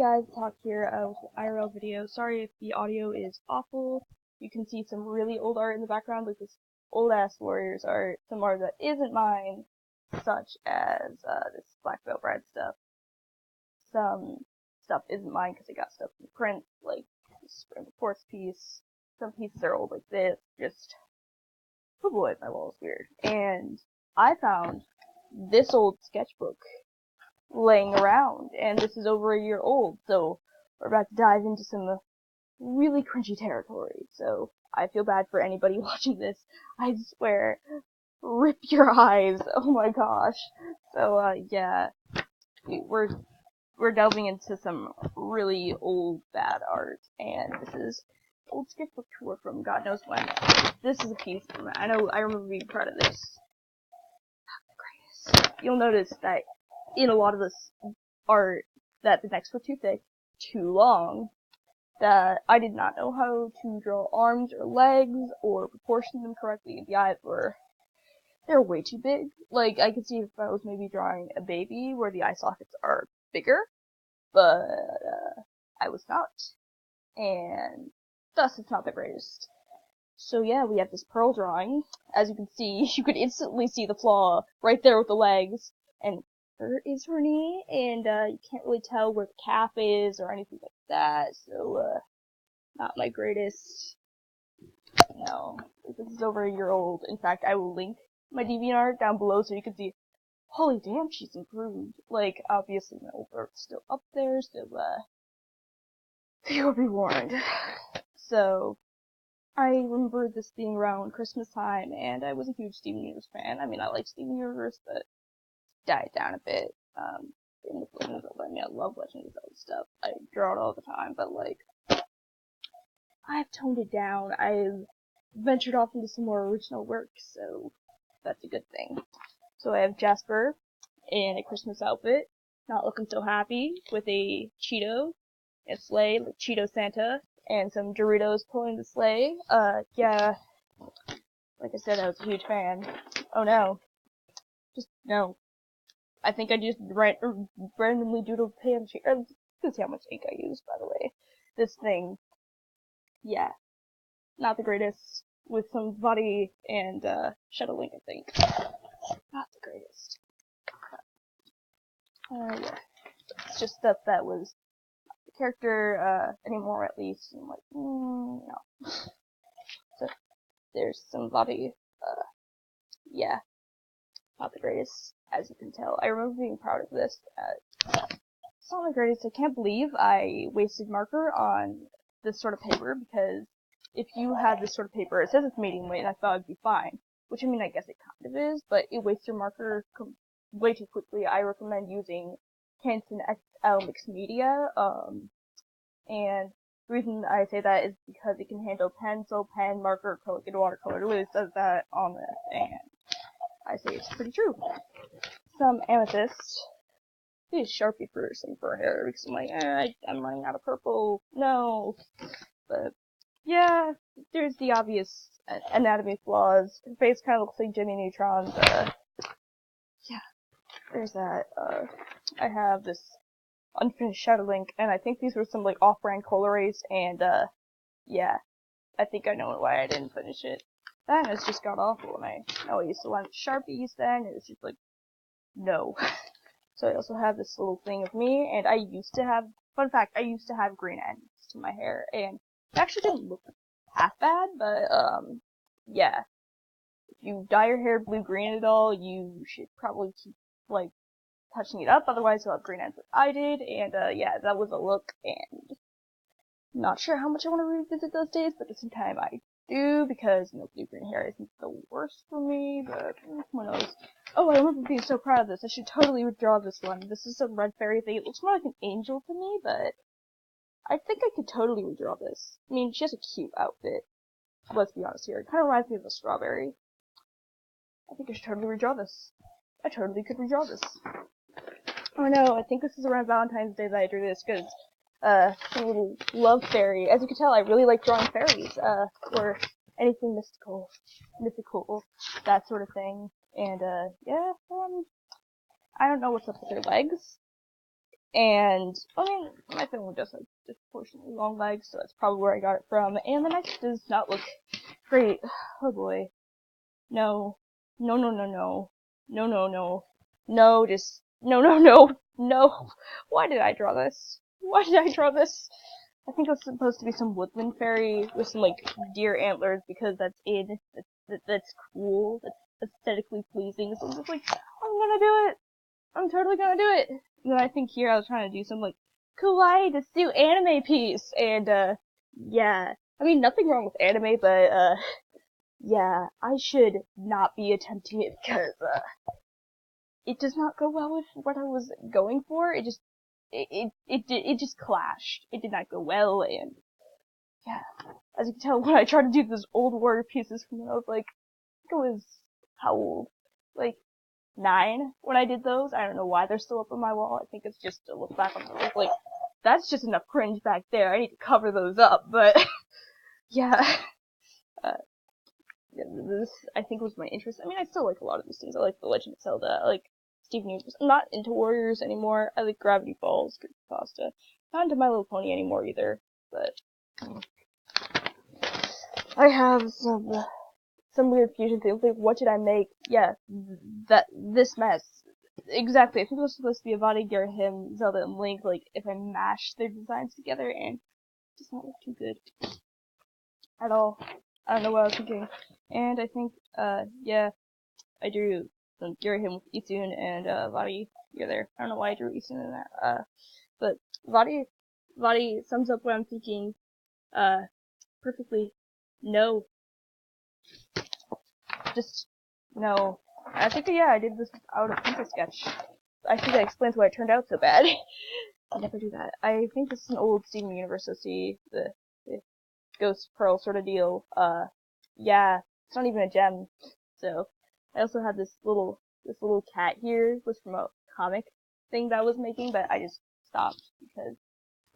guys, Talk here with an IRL video. Sorry if the audio is awful. You can see some really old art in the background, like this old ass Warriors art, some art that isn't mine, such as this Black Veil Bride stuff. Some stuff isn't mine because I got stuff from print, like this Spring Reports piece. Some pieces are old like this, just, oh boy, my wall is weird. And I found this old sketchbook laying around, and this is over a year old, so we're about to dive into some really cringy territory, so I feel bad for anybody watching this. I swear, rip your eyes, oh my gosh. So, yeah, we're delving into some really old, bad art, and this is old sketchbook tour from God knows when. This is a piece from, I remember being proud of this. Not the greatest. You'll notice that in a lot of this art that the necks were too thick, too long, that I did not know how to draw arms or legs or proportion them correctly. The eyes they're way too big. Like, I could see if I was maybe drawing a baby where the eye sockets are bigger, but I was not. And thus it's not the greatest. So yeah, we have this pearl drawing. As you can see, you could instantly see the flaw right there with the legs, and here is her knee, and you can't really tell where the calf is or anything like that, so not my greatest. No, this is over a year old. In fact, I will link my DeviantArt down below so you can see, holy damn, she's improved. Like, obviously my old art's still up there, so you'll be warned. So, I remember this being around Christmas time, and I was a huge Steven Universe fan. I mean, I like Steven Universe, but died down a bit. In the Legend of Zelda, I mean, I love Legend of Zelda stuff. I draw it all the time, but like, I've toned it down. I've ventured off into some more original work, so that's a good thing. So I have Jasper in a Christmas outfit, not looking so happy, with a Cheeto, a sleigh, like Cheeto Santa, and some Doritos pulling the sleigh. Yeah, like I said, I was a huge fan. Oh no. Just, no. I think I just randomly doodled Pam's here. You can see how much ink I used, by the way. This thing, yeah, not the greatest. With some body and Shadow Link, I think. Not the greatest. Yeah, it's just stuff that was not the character anymore, at least. And I'm like, no. So there's some body. Yeah, not the greatest, as you can tell. I remember being proud of this. It's not the greatest. I can't believe I wasted marker on this sort of paper, because if you have this sort of paper, it says it's medium weight, and I thought it'd be fine. Which, I mean, I guess it kind of is, but it wastes your marker way too quickly. I recommend using Canson XL Mixed Media, and the reason I say that is because it can handle pencil, pen, marker, acrylic, and watercolor. It literally says that on this, and I say it's pretty true. Some amethyst. Use Sharpie for some for hair, because I'm like, I'm running out of purple. No. But, yeah, there's the obvious anatomy flaws. Her face kind of looks like Jimmy Neutron's. Yeah, there's that. I have this unfinished Shadow Link, and I think these were some, like, off-brand colorways, and, yeah, I think I know why I didn't finish it. That has just got awful, and I used to want Sharpies then, and it's just like, no. So I also have this little thing of me, and I used to have, fun fact, I used to have green ends to my hair, and it actually didn't look half bad, but, yeah. If you dye your hair blue-green at all, you should probably keep, like, touching it up, otherwise you'll have green ends like I did, and, yeah, that was a look, and not sure how much I want to revisit those days, but at the same time I do, because, you know, blue-green hair isn't the worst for me, but who knows. Oh, I remember being so proud of this. I should totally redraw this one. This is a red fairy thing. It looks more like an angel to me, but I think I could totally redraw this. I mean, she has a cute outfit. Let's be honest here. It kind of reminds me of a strawberry. I think I should totally redraw this. I totally could redraw this. Oh no, I think this is around Valentine's Day that I drew this, because, a little love fairy. As you can tell, I really like drawing fairies, or anything mythical, that sort of thing. And, yeah, I don't know what's up with their legs. And, I mean, my family does have disproportionately long legs, so that's probably where I got it from. And the neck does not look great. Oh boy. No. No, no, no, no. No, no, no. No, just, no, no, no. No. Why did I draw this? Why did I draw this? I think it was supposed to be some woodland fairy with some, like, deer antlers because that's in. That's cool. That's aesthetically pleasing. So I'm just like, I'm gonna do it. I'm totally gonna do it. And then I think here I was trying to do some, like, kawaii to suit anime piece. And, yeah. I mean, nothing wrong with anime, but, yeah, I should not be attempting it because, it does not go well with what I was going for. It just, it just clashed. It did not go well, and, yeah. As you can tell, when I tried to do those old warrior pieces from when I was, like, I think I was, how old? Like, 9 when I did those. I don't know why they're still up on my wall. I think it's just to look back on them. Like, that's just enough cringe back there. I need to cover those up, but, yeah. Yeah, this, I think, was my interest. I mean, I still like a lot of these things. I like The Legend of Zelda. I like Steven Universe. I'm not into Warriors anymore. I like Gravity Falls, Pasta. Not into My Little Pony anymore either, but I have some weird fusion things. Like, what did I make? Yeah, this mess. Exactly. I think it was supposed to be Avadi, Girahim, Zelda, and Link. Like, if I mashed their designs together, and it does not look too good at all. I don't know what I was thinking. And I think, yeah, I drew some Girahim with Isnt and, Vadi together. I don't know why I drew Isnt in there. But Vadi sums up what I'm thinking, perfectly. No. Just, no. I think, yeah, I did this out of pencil sketch. I think that explains why it turned out so bad. I never do that. I think this is an old Steven Universe OC, the Ghost Pearl sort of deal. Yeah, it's not even a gem. So, I also had this little cat here. It was from a comic thing that I was making, but I just stopped because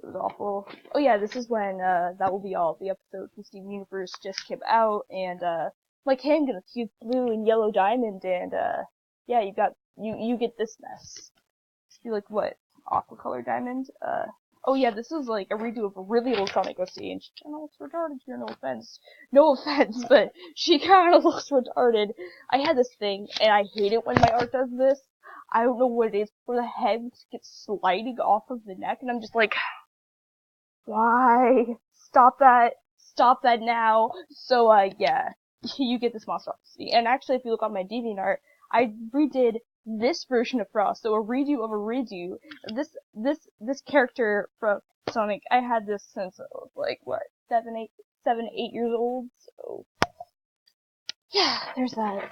it was awful. Oh yeah, this is when, That Will Be All, the episode from Steven Universe just came out, and, like, hey, I'm gonna fuse blue and yellow diamond, and, yeah, you get this mess. You like, what? Aqua color diamond? Oh yeah, this is like a redo of a really old Sonic OC, and she kinda looks retarded here, no offense. No offense, but she kinda looks retarded. I had this thing, and I hate it when my art does this. I don't know what it is, where the head gets sliding off of the neck, and I'm just like, why? Stop that. Stop that now. So, yeah. You get this monstrosity. And actually, if you look on my DeviantArt, I redid this version of Frost, so a redo of a redo. This character from Sonic, I had this since I was like, what, 7, 8 years old, so, yeah, there's that,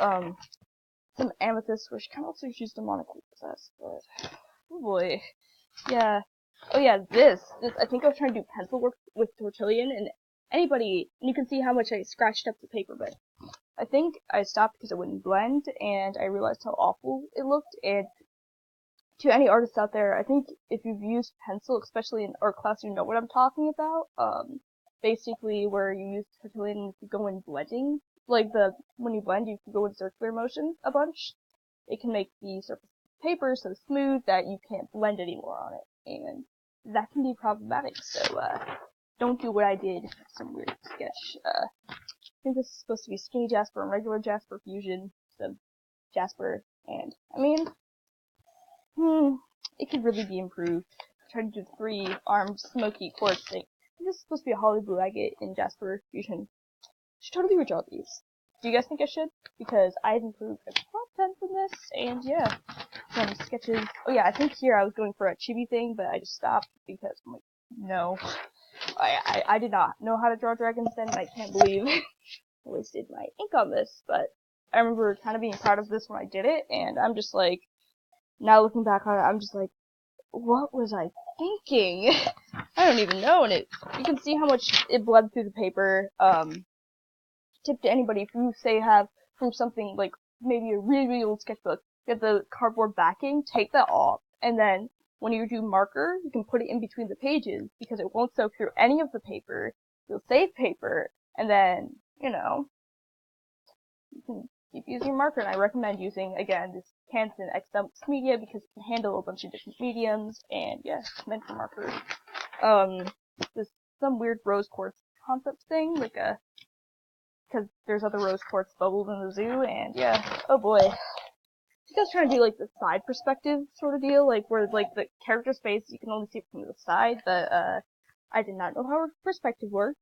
some amethyst, which kind of looks like she's demonically possessed, but, oh boy, yeah. Oh yeah, this, I think I was trying to do pencil work with Tortillion, and you can see how much I scratched up the paper, but I think I stopped because it wouldn't blend, and I realized how awful it looked, and to any artists out there, I think if you've used pencil, especially in art class, you know what I'm talking about, basically where you use Tortillion to go in blending, like when you blend, you can go in circular motion a bunch. It can make the surface of paper so smooth that you can't blend anymore on it, and that can be problematic, so, don't do what I did, some weird sketch. I think this is supposed to be skinny Jasper and regular Jasper fusion, so Jasper, and, I mean, it could really be improved. Try to do the 3-armed smoky quartz thing. This is supposed to be a holly blue agate in Jasper fusion. Should totally redraw these. Do you guys think I should? Because I've improved a top 10 from this, and yeah, some sketches. Oh yeah, I think here I was going for a chibi thing, but I just stopped because I'm like, no. I did not know how to draw dragons then, and I can't believe I wasted my ink on this, but I remember kind of being proud of this when I did it, and I'm just like, now looking back on it, I'm just like, what was I thinking? I don't even know, and you can see how much it bled through the paper. Tip to anybody, if you say have from something like maybe a really, really old sketchbook, get the cardboard backing, take that off, and then when you do marker, you can put it in between the pages because it won't soak through any of the paper. You'll save paper, and then, you know, you can keep using your marker, and I recommend using, again, this Canson X Dumps media because it can handle a bunch of different mediums, and yeah, it's meant for markers. This some weird rose quartz concept thing, like because there's other rose quartz bubbles in the zoo, and yeah, oh boy. I think I was trying to do like the side perspective sort of deal, like where like the character space you can only see it from the side, but I did not know how perspective worked.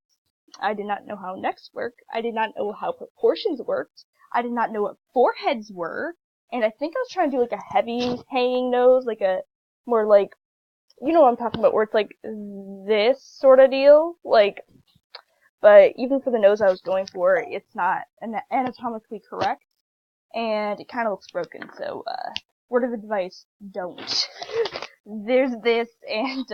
I did not know how necks work. I did not know how proportions worked. I did not know what foreheads were, and I think I was trying to do like a heavy hanging nose, like a more like, you know what I'm talking about, where it's like this sort of deal, like. But even for the nose I was going for, it's not anatomically correct, and it kind of looks broken, so, word of advice, don't. There's this, and,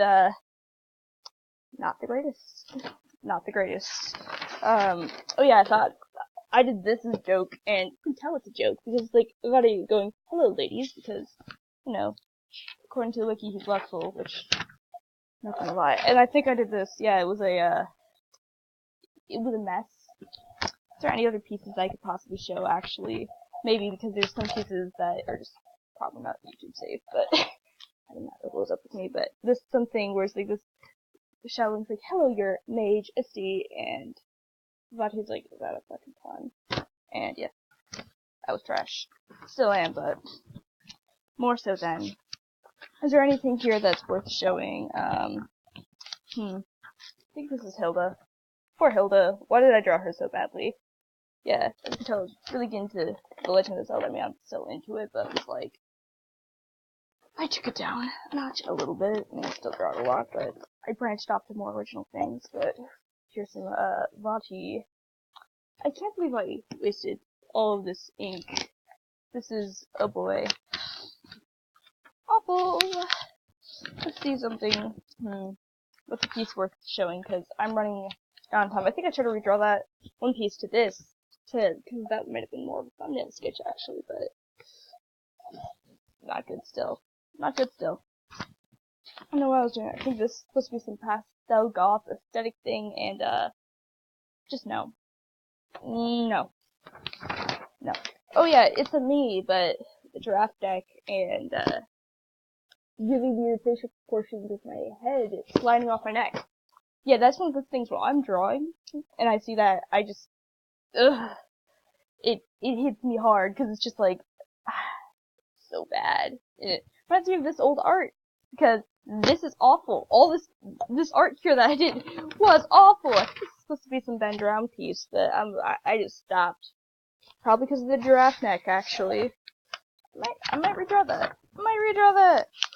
not the greatest. Not the greatest. Oh yeah, I thought I did this as a joke, and you can tell it's a joke, because, like, everybody going, hello ladies, because, you know, according to the wiki, he's lustful, which, not gonna lie. And I think I did this, yeah, it was a mess. Is there any other pieces I could possibly show, actually? Maybe, because there's some pieces that are just probably not YouTube safe, but I don't know what blows up with me, but this something where it's like this, the Shaolin's like, hello, you're mage, SD, and Vati's like, is that a fucking pun? And yeah, that was trash. Still am, but more so then. Is there anything here that's worth showing? I think this is Hilda. Poor Hilda. Why did I draw her so badly? Yeah, I can tell I was really getting into The Legend of Zelda. I mean, I'm still into it, but it's like, I took it down a notch a little bit. I mean, I still draw it a lot, but I branched off to more original things. But here's some, Vati. I can't believe I wasted all of this ink. This is, oh boy. Awful! Let's see something, what's a piece worth showing, because I'm running out of time. I think I tried to redraw that one piece to this, because that might have been more of a thumbnail sketch, actually, but not good still. Not good still. I don't know what I was doing. I think this is supposed to be some pastel goth aesthetic thing, and, just no. No. No. Oh yeah, it's a me, but the giraffe deck, and, really weird facial proportions with my head sliding off my neck. Yeah, that's one of the things while I'm drawing, and I see that, I just, it hits me hard, because it's just like, so bad. It reminds me of this old art, because this is awful. All this art here that I did was awful. I think it's supposed to be some Ben Drown piece, but I just stopped. Probably because of the giraffe neck, actually. I might redraw that.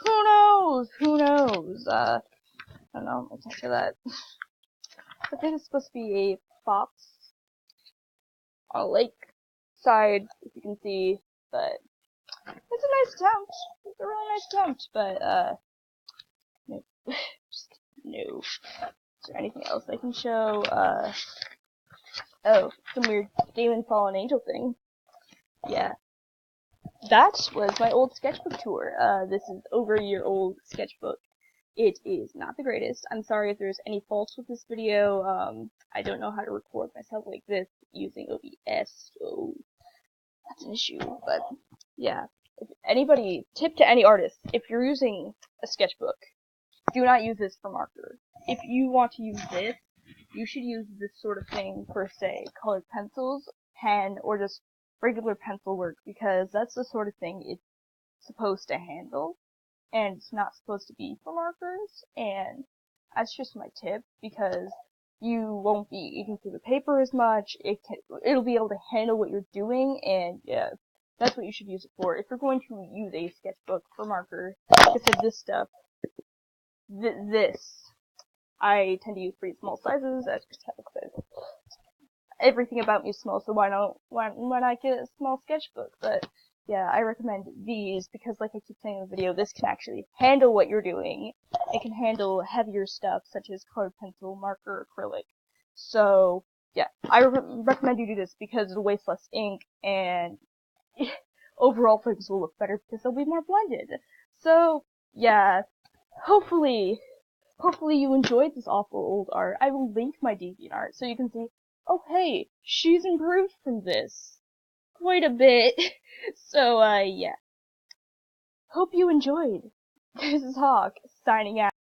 Who knows? Who knows? I don't know. I can't show that. I think it's supposed to be a fox on a lake side, if you can see, but it's a nice attempt. It's a really nice attempt, but, no. Just, no. Is there anything else I can show? Oh, some weird Demon Fallen Angel thing. Yeah. That was my old sketchbook tour. This is over a year old sketchbook. It is not the greatest. I'm sorry if there's any faults with this video. I don't know how to record myself like this using OBS, so that's an issue, but yeah. If anybody, tip to any artist, if you're using a sketchbook, do not use this for marker. If you want to use this, you should use this sort of thing for, say, colored pencils, pen, or just regular pencil work, because that's the sort of thing it's supposed to handle, and it's not supposed to be for markers, and that's just my tip, because you won't be eating through the paper as much, it'll be able to handle what you're doing, and yeah, that's what you should use it for. If you're going to use a sketchbook for marker, like I said, this stuff, this, I tend to use pretty small sizes, as Chris said. Everything about me is small, so why not get a small sketchbook? But yeah, I recommend these because, like I keep saying in the video, this can actually handle what you're doing. It can handle heavier stuff such as colored pencil, marker, acrylic. So yeah, I recommend you do this because it'll waste less ink and overall things will look better because they'll be more blended. So yeah, hopefully you enjoyed this awful old art. I will link my DeviantArt so you can see, oh hey, she's improved from this. quite a bit. So, yeah. Hope you enjoyed. This is Hawk, signing out.